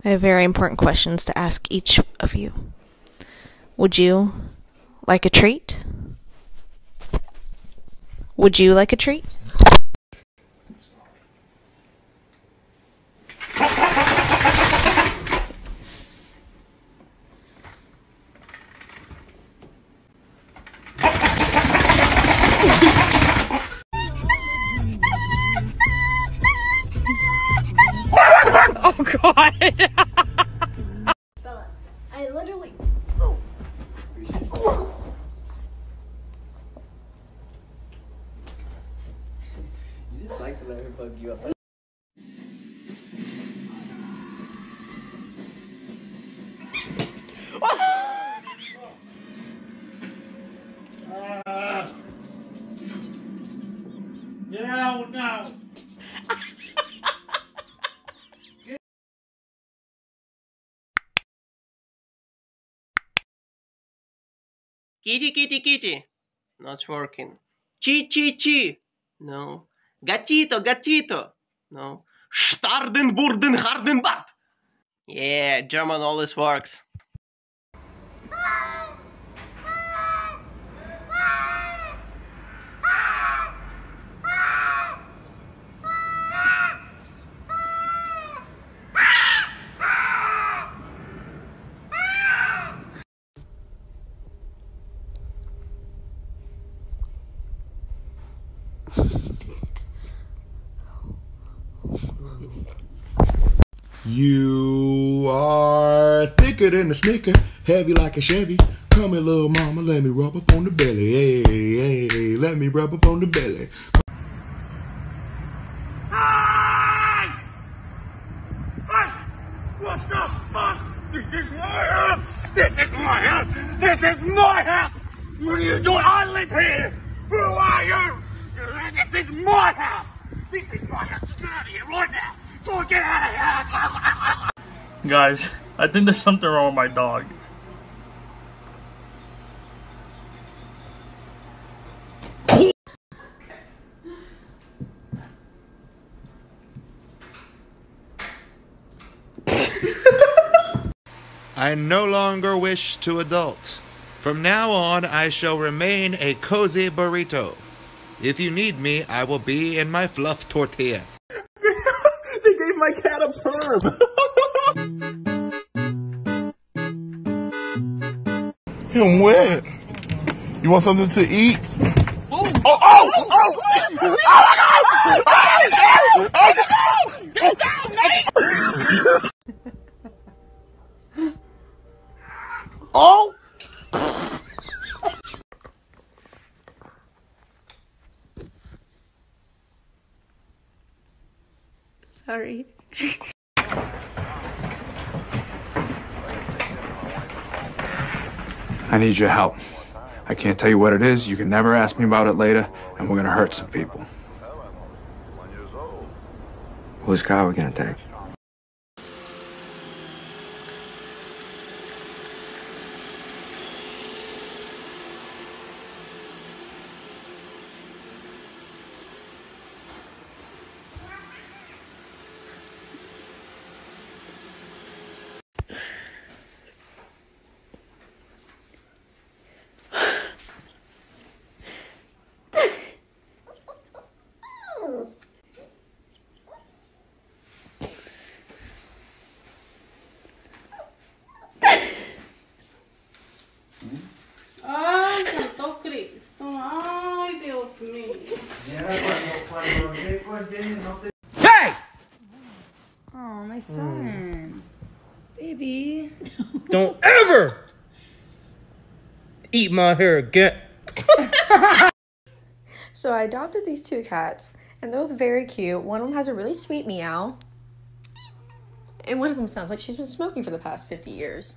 I have very important questions to ask each of you. Would you like a treat? Would you like a treat? Oh God! Bella, I literally. You just like to let her bug you up. Get out now! Kitty, kitty, kitty. Not working. Chi, chi, chi. No. Gatito, gatito. No. Starden, burden, harden, bad. Yeah, German always works. You are thicker than a Snicker, heavy like a Chevy. Come here, little mama, let me rub up on the belly. Hey, hey, let me rub up on the belly. Hey! Hey! What the fuck? This is my house! This is my house! This is my house! What are you doing? I live here! Who are you? This is my house! This is my house! Get out of here right now! Go get out of here! Guys, I think there's something wrong with my dog. I no longer wish to adult. From now on, I shall remain a cozy burrito. If you need me, I will be in my fluff tortilla. They gave my cat a perm. Him wet. You want something to eat? Oh, oh, oh, oh, my God! Oh, oh, get down, mate! Oh! Sorry. I need your help. I can't tell you what it is. You can never ask me about it later, and we're gonna hurt some people. Whose car are we gonna take? Ay, Santo Cristo. Ay, Dios mío. Hey! Oh, my son. Baby. Don't ever eat my hair again. So I adopted these two cats, and they're both very cute. One of them has a really sweet meow, and one of them sounds like she's been smoking for the past 50 years.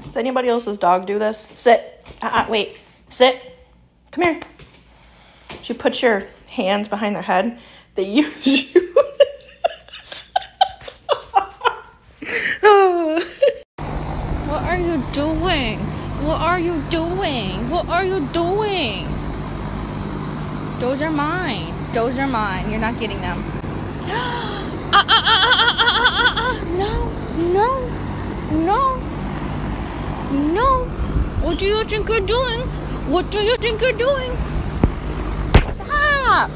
Does anybody else's dog do this? Sit. Wait. Sit. Come here. You put your hands behind their head. They use you. What are you doing? What are you doing? What are you doing? Those are mine. Those are mine. You're not getting them. No, no, no, no. What do you think you're doing? What do you think you're doing? Stop!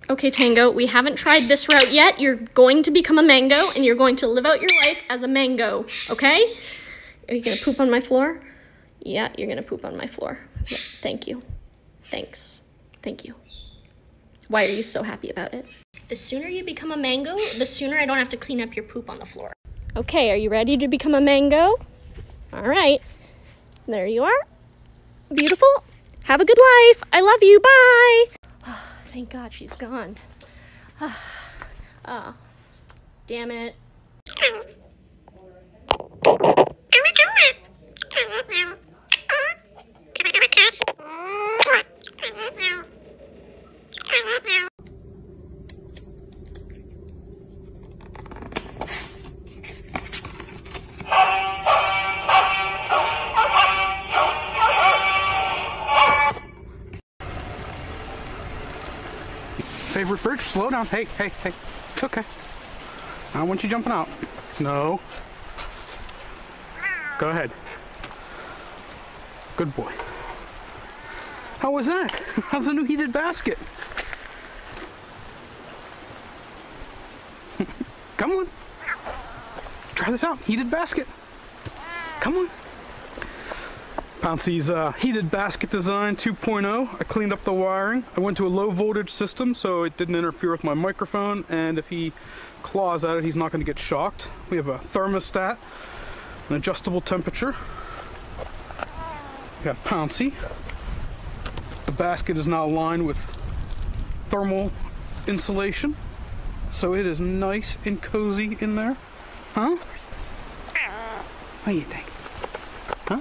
Okay, Tango, we haven't tried this route yet. You're going to become a mango, and you're going to live out your life as a mango, okay? Are you gonna poop on my floor? Yeah, you're gonna poop on my floor. Yeah, thank you. Thanks. Thank you. Why are you so happy about it? The sooner you become a mango, the sooner I don't have to clean up your poop on the floor. Okay, are you ready to become a mango? All right. There you are. Beautiful. Have a good life. I love you. Bye. Oh, thank God she's gone. Oh, damn it. Favorite bridge, slow down. Hey, hey, hey. It's okay. I don't want you jumping out. No. Go ahead. Good boy. How was that? How's the new heated basket? Come on. Try this out. Heated basket. Come on. Pouncy's heated basket design 2.0. I cleaned up the wiring. I went to a low voltage system so it didn't interfere with my microphone, and if he claws at it, he's not going to get shocked. We have a thermostat, an adjustable temperature. We got Pouncy. The basket is now lined with thermal insulation, so it is nice and cozy in there. Huh? What do you think? Huh?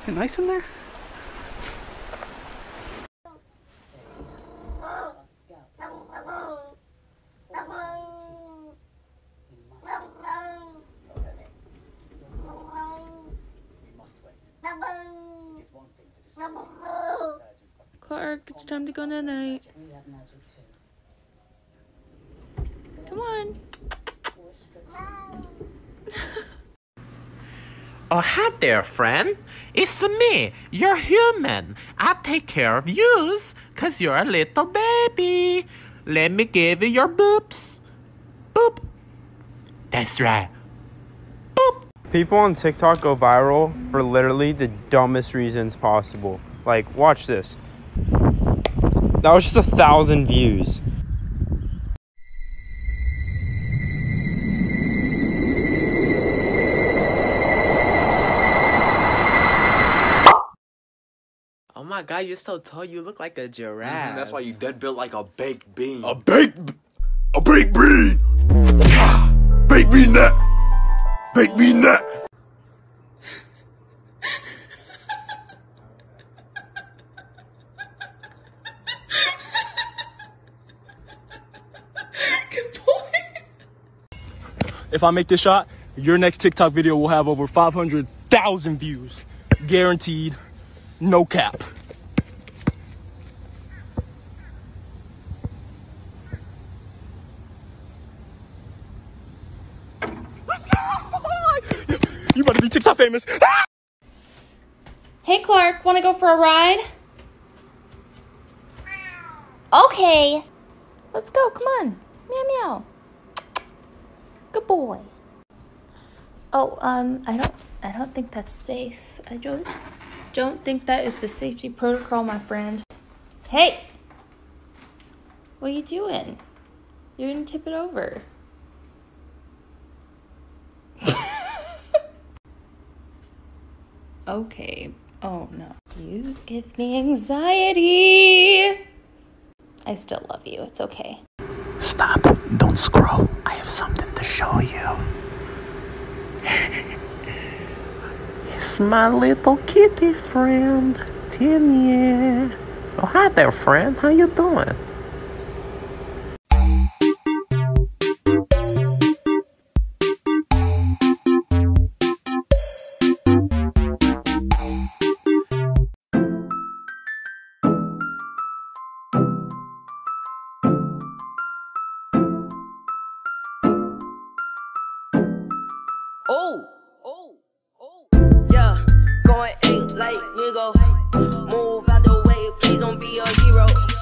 Is it nice in there? Clark, it's time to go night-night. Come on. Oh, hi there, friend. It's me, your human. I take care of yous, 'cause you're a little baby. Let me give you your boops. Boop. That's right. Boop. People on TikTok go viral for literally the dumbest reasons possible. Like, watch this. That was just 1,000 views. Oh my God, you're so tall. You look like a giraffe. That's why you dead built like a baked bean. A baked bean. Baked bean that. Baked bean that. If I make this shot, your next TikTok video will have over 500,000 views. Guaranteed. No cap. Let's go! You better be TikTok famous. Ah! Hey Clark, wanna go for a ride? Okay. Let's go, come on. Meow meow. Good boy. Oh, I don't think that's safe. I don't think that is the safety protocol, my friend. Hey! What are you doing? You're gonna tip it over. Okay. Oh no. You give me anxiety. I still love you. It's okay. Stop. Don't scroll. I have something to show you. It's my little kitty friend, Timmy. Oh, hi there, friend. How you doing? Oh, yeah, going 8 like nigga. Move out the way, please don't be a hero.